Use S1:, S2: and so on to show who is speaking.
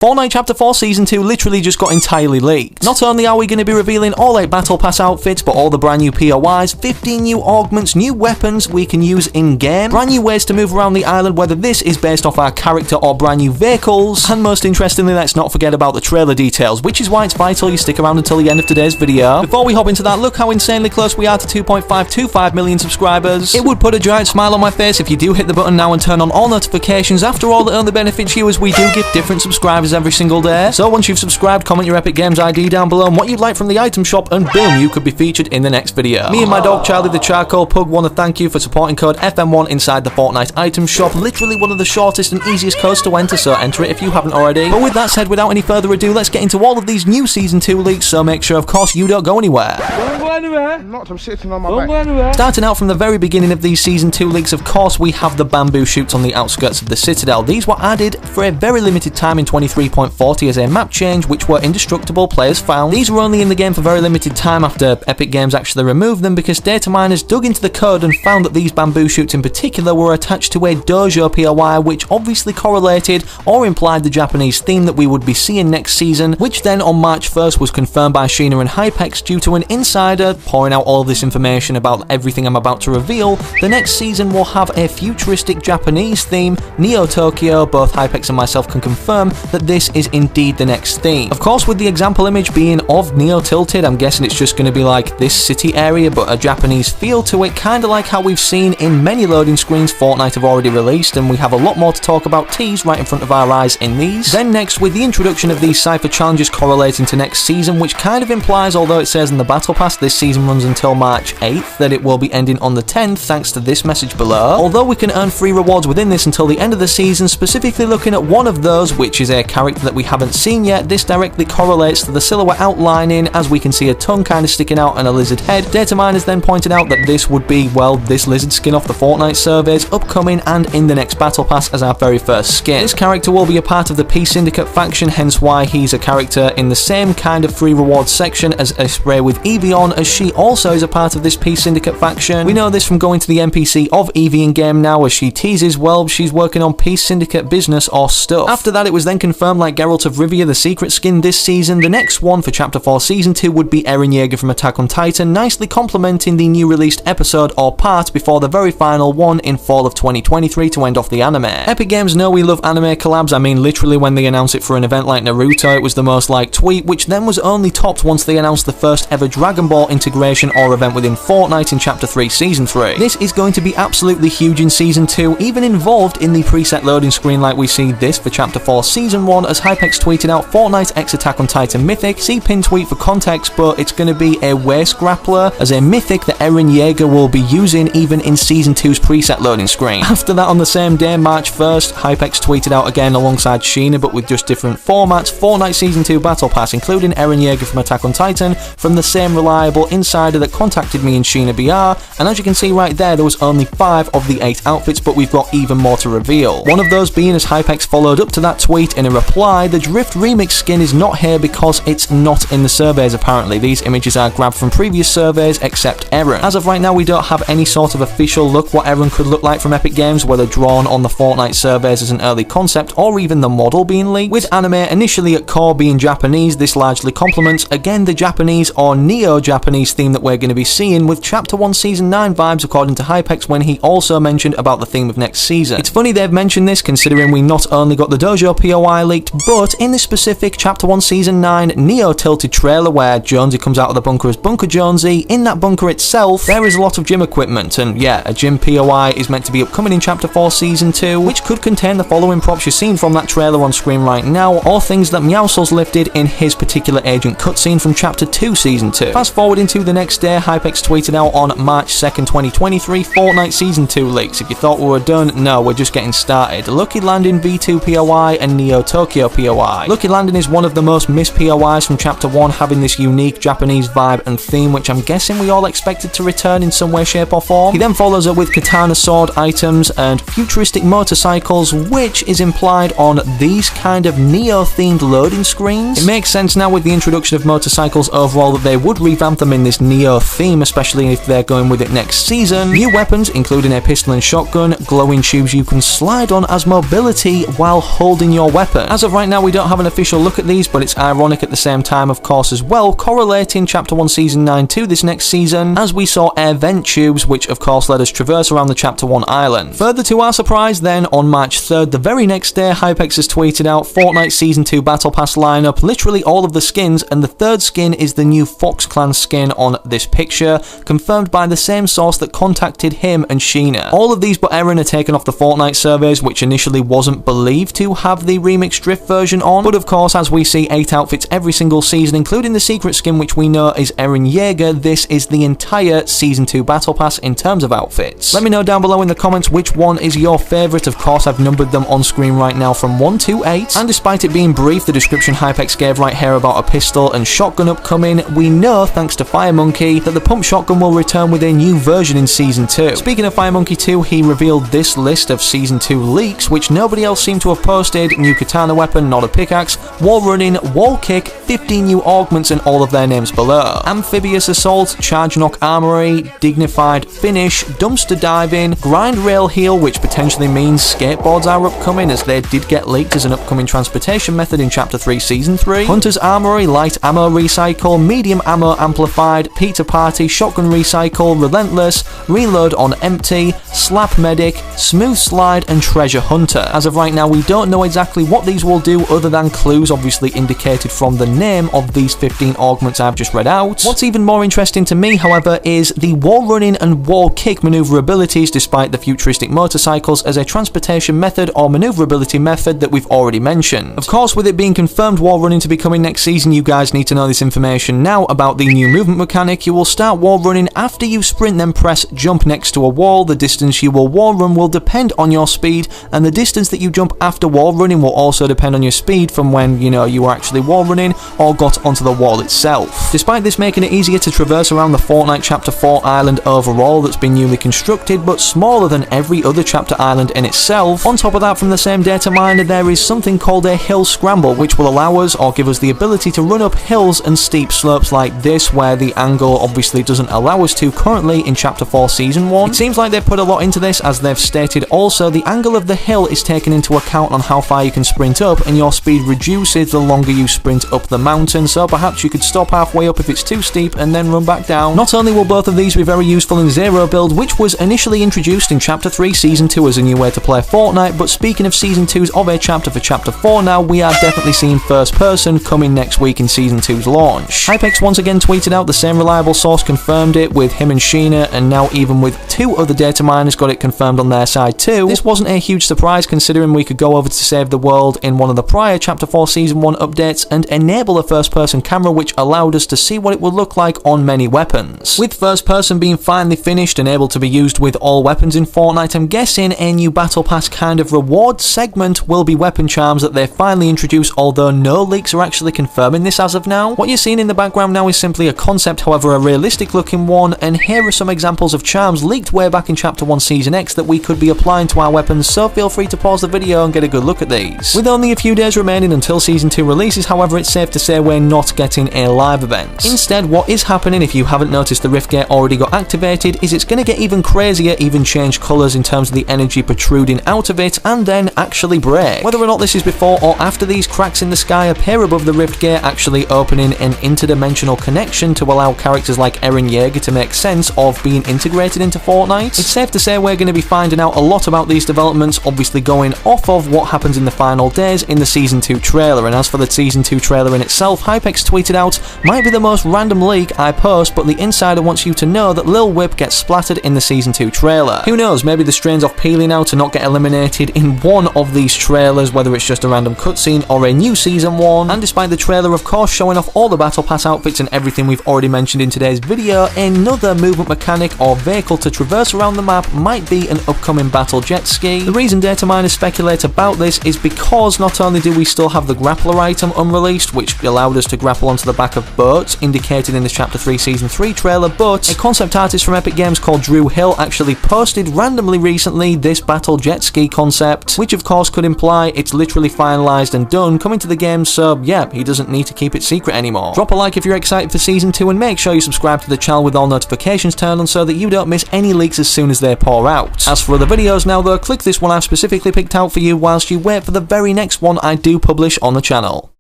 S1: Fortnite Chapter 4 Season 2 literally just got entirely leaked. Not only are we going to be revealing all 8 Battle Pass outfits, but all the brand new POIs, 15 new augments, new weapons we can use in-game, brand new ways to move around the island, whether this is based off our character or brand new vehicles, and most interestingly, let's not forget about the trailer details, which is why it's vital you stick around until the end of today's video. Before we hop into that, look how insanely close we are to 2.525 million subscribers. It would put a giant smile on my face if you do hit the button now and turn on all notifications. After all, it only benefits you as we do give different subscribers every single day. So once you've subscribed, comment your Epic Games ID down below and what you'd like from the item shop, and boom, you could be featured in the next video. Me and my dog Charlie the Charcoal Pug want to thank you for supporting code FM1 inside the Fortnite item shop. Literally one of the shortest and easiest codes to enter, so enter it if you haven't already. But with that said, without any further ado, let's get into all of these new Season 2 leaks, so make sure of course you don't go anywhere.
S2: Don't go anywhere.
S3: I'm not, I'm sitting on my
S2: Don't
S3: back.
S2: go anywhere.
S1: Starting out from the very beginning of these Season 2 leaks, of course, we have the bamboo shoots on the outskirts of the Citadel. These were added for a very limited time in 23.40 as a map change, which were indestructible, players found. These were only in the game for very limited time after Epic Games actually removed them, because data miners dug into the code and found that these bamboo shoots in particular were attached to a dojo POI, which obviously correlated or implied the Japanese theme that we would be seeing next season, which then on March 1st was confirmed by Sheena and Hypex due to an insider pouring out all this information about everything I'm about to reveal. The next season will have a futuristic Japanese theme, Neo Tokyo. Both Hypex and myself can confirm that this is indeed the next theme. Of course, with the example image being of Neo Tilted, I'm guessing it's just going to be like this city area, but a Japanese feel to it, kind of like how we've seen in many loading screens Fortnite have already released, and we have a lot more to talk about teased right in front of our eyes in these. Then next, with the introduction of these Cypher challenges correlating to next season, which kind of implies, although it says in the Battle Pass this season runs until March 8th, that it will be ending on the 10th thanks to this message below. Although we can earn free rewards within this until the end of the season, specifically looking at one of those, which is a character that we haven't seen yet, this directly correlates to the silhouette outlining, as we can see a tongue kind of sticking out and a lizard head. Data miners then pointed out that this would be, well, this lizard skin off the Fortnite surveys, upcoming and in the next Battle Pass as our very first skin. This character will be a part of the Peace Syndicate faction, hence why he's a character in the same kind of free rewards section as a spray with Eevee on, as she also is a part of this Peace Syndicate faction. We know this from going to the NPC of Eevee in game now, as she teases, well, she's working on Peace Syndicate business or stuff. After that, it was then confirmed, like Geralt of Rivia, the secret skin this season, the next one for Chapter 4 Season 2 would be Eren Yeager from Attack on Titan, nicely complementing the new released episode or part before the very final one in fall of 2023 to end off the anime. Epic Games know we love anime collabs. I mean, literally when they announce it for an event like Naruto, it was the most liked tweet, which then was only topped once they announced the first ever Dragon Ball integration or event within Fortnite in Chapter 3 Season 3. This is going to be absolutely huge in Season 2, even involved in the preset loading screen like we see this for Chapter 4 Season 1, as Hypex tweeted out Fortnite x Attack on Titan Mythic. See pin tweet for context, but it's going to be a waist grappler as a mythic that Eren Yeager will be using even in Season 2's preset loading screen. After that, on the same day, March 1st, Hypex tweeted out again alongside Sheena, but with just different formats, Fortnite Season 2 Battle Pass, including Eren Yeager from Attack on Titan, from the same reliable insider that contacted me in Sheena BR, and as you can see right there was only 5 of the 8 outfits, but we've got even more to reveal. One of those being, as Hypex followed up to that tweet in a reply, the Drift Remix skin is not here because it's not in the surveys apparently. These images are grabbed from previous surveys except Eren. As of right now, we don't have any sort of official look what Eren could look like from Epic Games, whether drawn on the Fortnite surveys as an early concept or even the model being leaked. With anime initially at core being Japanese, this largely complements again the Japanese or Neo-Japanese theme that we're going to be seeing, with Chapter 1 Season 9 vibes according to Hypex when he also mentioned about the theme of next season. It's funny they've mentioned this considering we not only got the Dojo POI leaked, but in the specific Chapter 1 Season 9 Neo Tilted trailer where Jonesy comes out of the bunker as Bunker Jonesy, in that bunker itself there is a lot of gym equipment, and yeah, a gym POI is meant to be upcoming in Chapter 4 Season 2, which could contain the following props you're seeing from that trailer on screen right now, or things that Meowscles lifted in his particular agent cutscene from Chapter 2 Season 2. Fast forward into the next day, Hypex tweeted out on March 2nd, 2023, Fortnite Season 2 leaks. If you thought we were done, no, we're just getting started. Lucky Landing V2 POI and Neo Tokyo POI. Lucky Landing is one of the most missed POIs from Chapter 1, having this unique Japanese vibe and theme, which I'm guessing we all expected to return in some way, shape or form. He then follows up with katana sword items and futuristic motorcycles, which is implied on these kind of Neo-themed loading screens. It makes sense now with the introduction of motorcycles overall that they would revamp them in this Neo theme, especially if they're going with it next season. New weapons, including a pistol and shotgun, glowing tubes you can slide on as mobility while holding your weapon. As of right now, we don't have an official look at these, but it's ironic at the same time, of course, as well, correlating Chapter 1 Season 9 to this next season, as we saw air vent tubes, which of course let us traverse around the Chapter 1 island. Further to our surprise then, on March 3rd, the very next day, Hypex has tweeted out Fortnite Season 2 Battle Pass lineup, literally all of the skins, and the third skin is the new Fox Clan skin on this picture, confirmed by the same source that contacted him and Sheena. All of these but Eren are taken off the Fortnite surveys, which initially wasn't believed to have the remixed drift version on, but of course, as we see 8 outfits every single season, including the secret skin which we know is Eren Yeager, this is the entire Season 2 Battle Pass in terms of outfits. Let me know down below in the comments which one is your favourite. Of course, I've numbered them on screen right now from 1 to 8, and despite it being brief, the description Hypex gave right here about a pistol and shotgun upcoming, we know, thanks to Firemonkey, that the pump shotgun will return with a new version in Season 2. Speaking of Firemonkey 2, he revealed this list of Season 2 leaks, which nobody else seemed to have posted: new katana weapon, not a pickaxe, wall running, wall kick, 15 new augments, and all of their names below. Amphibious assault, charge knock armory, dignified finish, dumpster diving, grind rail heal, which potentially means skateboards are upcoming, as they did get leaked as an upcoming transportation method in Chapter 3 Season 3, hunter's armory, light ammo recycle, medium ammo amplified, pizza party, shotgun recycle, relentless, reload on empty, slap medic, smooth slide, and treasure hunter. As of right now, we don't know exactly what these will do other than clues obviously indicated from the name of these 15 augments I've just read out. What's even more interesting to me, however, is the wall running and wall kick maneuverabilities, despite the futuristic motorcycles, as a transportation method or maneuverability method that we've already mentioned. Of course, with it being confirmed wall running to be coming next season, you guys need to know this information now about the new movement mechanic. You will start wall running after you sprint, then press jump next to a wall. The distance you will wall run will depend on your speed, and the distance that you jump after wall running will also depend on your speed from when, you were actually wall running or got onto the wall itself. Despite this making it easier to traverse around the Fortnite Chapter 4 island overall that's been newly constructed, but smaller than every other chapter island in itself, on top of that, from the same data miner, there is something called a hill scramble, which will allow us, or give us the ability to run up hills and steep slopes like this, where the angle obviously doesn't allow us to currently in Chapter 4 Season 1. It seems like they've put a lot into this, as they've stated also the angle of the hill is taken into account on how far you can sprint up, and your speed reduces the longer you sprint up the mountain, so perhaps you could stop halfway up if it's too steep and then run back down. Not only will both of these be very useful in Zero build, which was initially introduced in Chapter 3 Season 2 as a new way to play Fortnite, but speaking of Season 2's of a chapter for Chapter 4 now, we are definitely seeing first person coming next week in Season 2's launch. Hypex once again tweeted out, the same reliable source confirmed it with him and Sheena, and now even with 2 other data miners got it confirmed on their side too. This wasn't a huge surprise, considering we could go over to save the world in one of the prior Chapter 4 Season 1 updates and enable a first person camera, which allowed us to see what it would look like on many weapons. With first person being finally finished and able to be used with all weapons in Fortnite, I'm guessing a new Battle Pass kind of reward segment will be weapon charms that they finally introduce, although no leaks are actually confirming this as of now. What you're seeing in the background now is simply a concept, however a realistic looking one, and here are some examples of charms leaked way back in Chapter 1 Season X that we could be applying to our weapons, so feel free to pause the video and get a good look at these. With only a few days remaining until Season 2 releases, however, it's safe to say we're not getting a live event. Instead, what is happening, if you haven't noticed the rift gate already got activated, is it's going to get even crazier, even change colours in terms of the energy protruding out of it, and then actually break. Whether or not this is before or after these cracks in the sky appear above the rift gate, actually opening an interdimensional connection to allow characters like Eren Yeager to make sense of being integrated into Fortnite, it's safe to say we're going to be finding out a lot about these developments, obviously going off of what happens in the final days in the Season 2 trailer. And as for the Season 2 trailer in itself, Hypex tweeted out, might be the most random leak I post, but the insider wants you to know that Lil Whip gets splattered in the Season 2 trailer. Who knows, maybe the strains off peeling out to not get eliminated in one of these trailers, whether it's just a random cutscene or a new Season 1. And despite the trailer of course showing off all the Battle Pass outfits and everything we've already mentioned in today's video, another movement mechanic or vehicle to traverse around the map might be an upcoming battle jet ski. The reason data miners speculate about this is because not only do we still have the grappler item unreleased, which which allowed us to grapple onto the back of boats, indicated in this Chapter 3 Season 3 trailer, but a concept artist from Epic Games called Drew Hill actually posted randomly recently this battle jet ski concept, which of course could imply it's literally finalized and done, coming to the game, so yeah, he doesn't need to keep it secret anymore. Drop a like if you're excited for Season 2 and make sure you subscribe to the channel with all notifications turned on so that you don't miss any leaks as soon as they pour out. As for other videos now though, click this one I've specifically picked out for you whilst you wait for the very next one I do publish on the channel.